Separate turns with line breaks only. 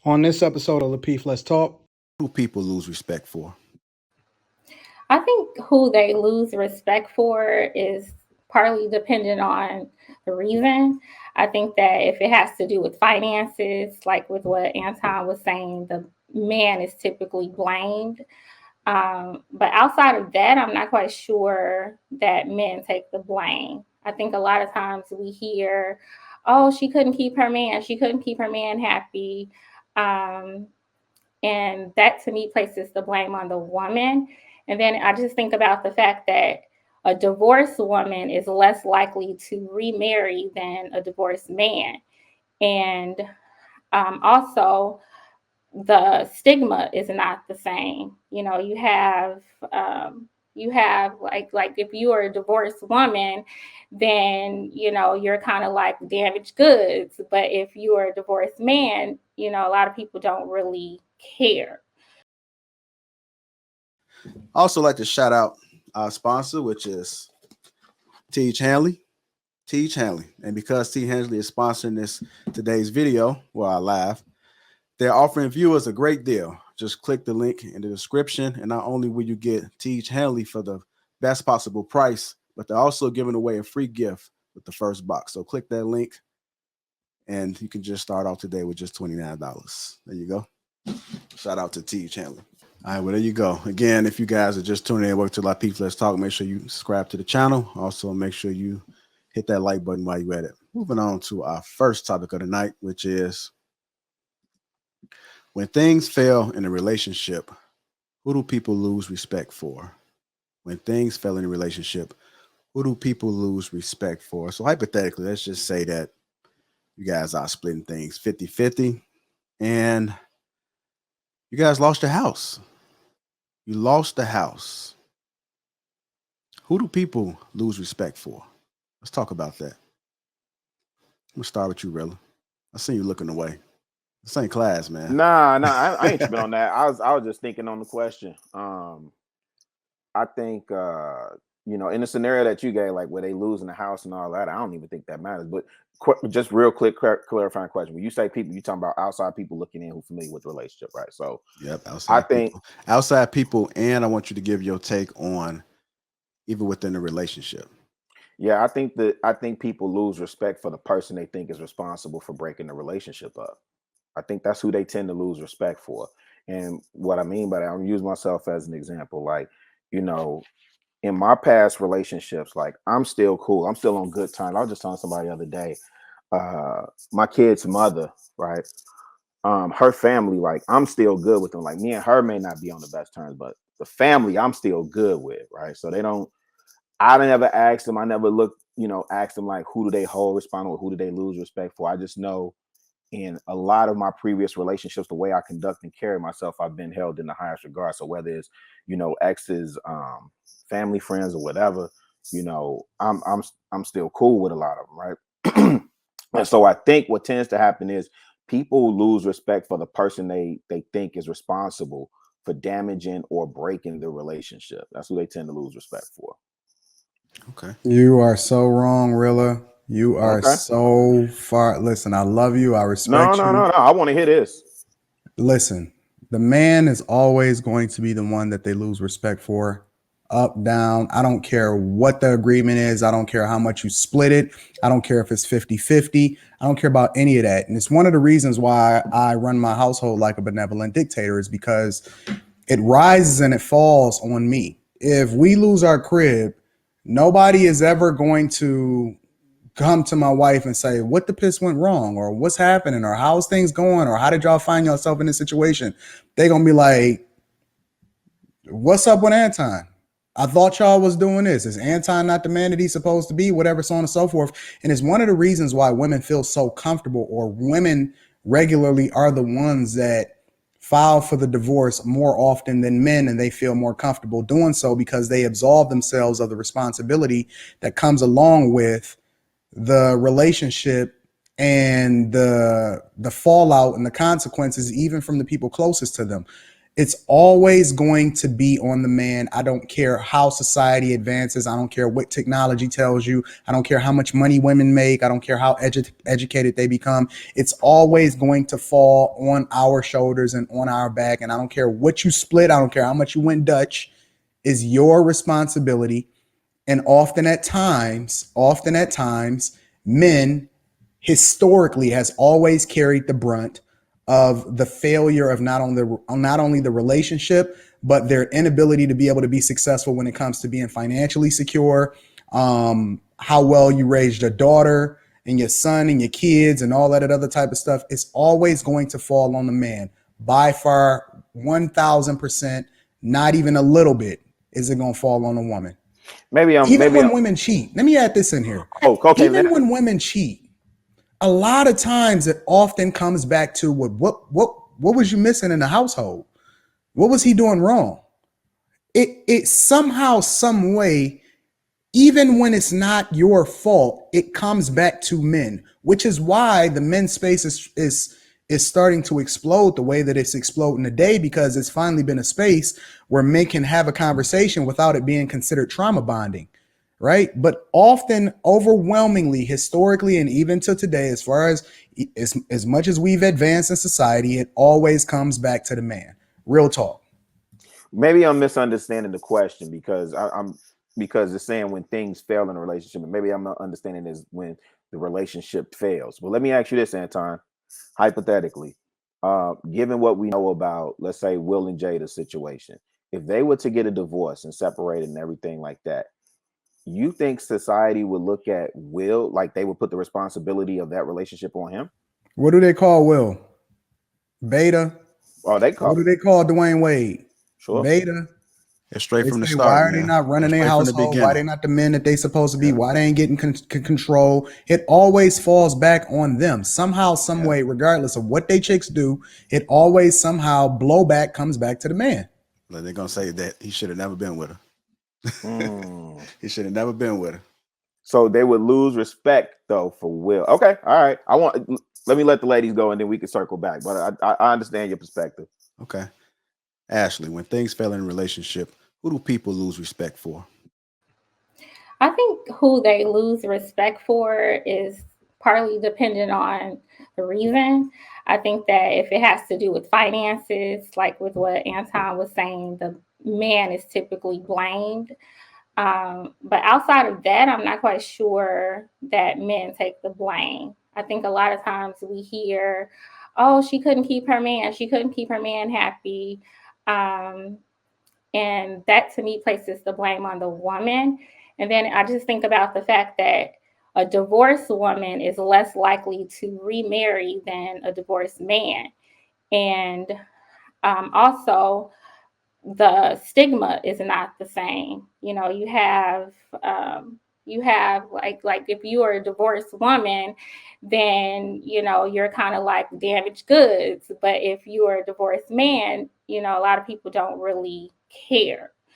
On this episode of Lapeef Let's Talk,
who people lose respect for?
I think who they lose respect for is partly dependent on the reason. I think that if it has to do with finances, like with what Anton was saying, the man is typically blamed. But outside of that, I'm not quite sure that men take the blame. I think a lot of times we hear, oh, she couldn't keep her man. She couldn't keep her man happy. And that to me places the blame on the woman. And then I just think about the fact that a divorced woman is less likely to remarry than a divorced man. And also, the stigma is not the same. You know, you have like if you are a divorced woman, then you're kind of like damaged goods. But if you are a divorced man, a lot of people don't really care.
I also like to shout out our sponsor, which is Teach Hanley. Teach Hanley. And because Teach Hanley is sponsoring today's video, our live, they're offering viewers a great deal. Just click the link in the description, and not only will you get Teach Hanley for the best possible price, but they're also giving away a free gift with the first box. So click that link, and you can just start off today with just $29. There you go. Shout out to Teach Hanley. All right, well, there you go. Again, if you guys are just tuning in, welcome to Lapeef Let's Talk. Make sure you subscribe to the channel. Also, make sure you hit that like button while you're at it. Moving on to our first topic of the night, which is when things fail in a relationship, who do people lose respect for? When things fail in a relationship, who do people lose respect for? So hypothetically, let's just say that you guys are splitting things 50-50 and you guys lost your house. You lost the house. Who do people lose respect for? Let's talk about that. I'm going to start with you, Rilla. I see you looking away. This ain't class, man.
Nah, I ain't tripping on that. I was just thinking on the question. I think in the scenario that you gave, like where they losing the house and all that, I don't even think that matters. But just real quick, clarifying question. When you say people, you talking about outside people looking in who familiar with the relationship, right? So
yep, outside people, and I want you to give your take on even within the relationship.
Yeah, I think people lose respect for the person they think is responsible for breaking the relationship up. I think that's who they tend to lose respect for. And what I mean by that, I'm use myself as an example. Like, in my past relationships, like I'm still cool. I'm still on good terms. I was just telling somebody the other day, my kid's mother, right? Her family, like I'm still good with them. Like me and her may not be on the best terms, but the family I'm still good with, right? So I never asked them. I never asked them like, who do they hold responsible? Who do they lose respect for? I just know in a lot of my previous relationships, the way I conduct and carry myself, I've been held in the highest regard. So whether it's, exes, family, friends, or whatever, I'm still cool with a lot of them, right? And so I think what tends to happen is people lose respect for the person they think is responsible for damaging or breaking the relationship. That's who they tend to lose respect for.
Okay.
You are so wrong, Rilla. You are so far. Listen, I love you. I respect you.
No. I want to hear this.
Listen, the man is always going to be the one that they lose respect for. Up, down. I don't care what the agreement is. I don't care how much you split it. I don't care if it's 50-50. I don't care about any of that. And it's one of the reasons why I run my household like a benevolent dictator is because it rises and it falls on me. If we lose our crib, nobody is ever going to come to my wife and say, what the piss went wrong, or what's happening, or how's things going, or how did y'all find yourself in this situation? They're going to be like, what's up with Anton? I thought y'all was doing this. Is Anton not the man that he's supposed to be? Whatever, so on and so forth. And it's one of the reasons why women feel so comfortable, or women regularly are the ones that file for the divorce more often than men, and they feel more comfortable doing so because they absolve themselves of the responsibility that comes along with the relationship and the fallout and the consequences, even from the people closest to them. It's always going to be on the man. I don't care how society advances. I don't care what technology tells you. I don't care how much money women make. I don't care how educated they become. It's always going to fall on our shoulders and on our back. And I don't care what you split. I don't care how much you went Dutch. Is your responsibility. And often at times, men historically has always carried the brunt of the failure of not only the relationship, but their inability to be able to be successful when it comes to being financially secure, how well you raised your daughter and your son and your kids and all that other type of stuff. It's always going to fall on the man by far, 1000%, not even a little bit is it going to fall on a woman. Even when women cheat, let me add this in here.
Oh, okay.
Even when women cheat, a lot of times it often comes back to what was you missing in the household? What was he doing wrong? It somehow, some way, even when it's not your fault, it comes back to men, which is why the men's space is starting to explode the way that it's exploding today, because it's finally been a space where men can have a conversation without it being considered trauma bonding, right? But often, overwhelmingly, historically, and even to today, as far as much as we've advanced in society, it always comes back to the man. Real talk.
Maybe I'm misunderstanding the question, because because it's saying when things fail in a relationship, and maybe I'm not understanding is when the relationship fails. But let me ask you this, Anton. Hypothetically, given what we know about, let's say, Will and Jada's situation, if they were to get a divorce and separated and everything like that, you think society would look at Will like they would put the responsibility of that relationship on him?
What do they call Will? Beta?
Oh,
What do they call Dwayne Wade?
Sure.
Beta?
It's straight from the
Say,
start.
why are they not running their household? Why they not the men that they supposed to be? Why they ain't getting control? It always falls back on them somehow, some way, regardless of what they chicks do. It always somehow blowback comes back to the man.
Like they're gonna say that he should have never been with her. He should have never been with her.
So they would lose respect though for Will. Okay, all right. Let me let the ladies go and then we can circle back. But I understand your perspective.
Okay. Ashley, when things fail in a relationship, who do people lose respect for?
I think who they lose respect for is partly dependent on the reason. I think that if it has to do with finances, like with what Anton was saying, the man is typically blamed. But outside of that, I'm not quite sure that men take the blame. I think a lot of times we hear, oh, she couldn't keep her man. She couldn't keep her man happy. And that to me places the blame on the woman. And then I just think about the fact that a divorced woman is less likely to remarry than a divorced man. And also, the stigma is not the same. You know, you have like if you are a divorced woman, then you know you're kind of like damaged goods. But if you are a divorced man, you know, a lot of people don't really care.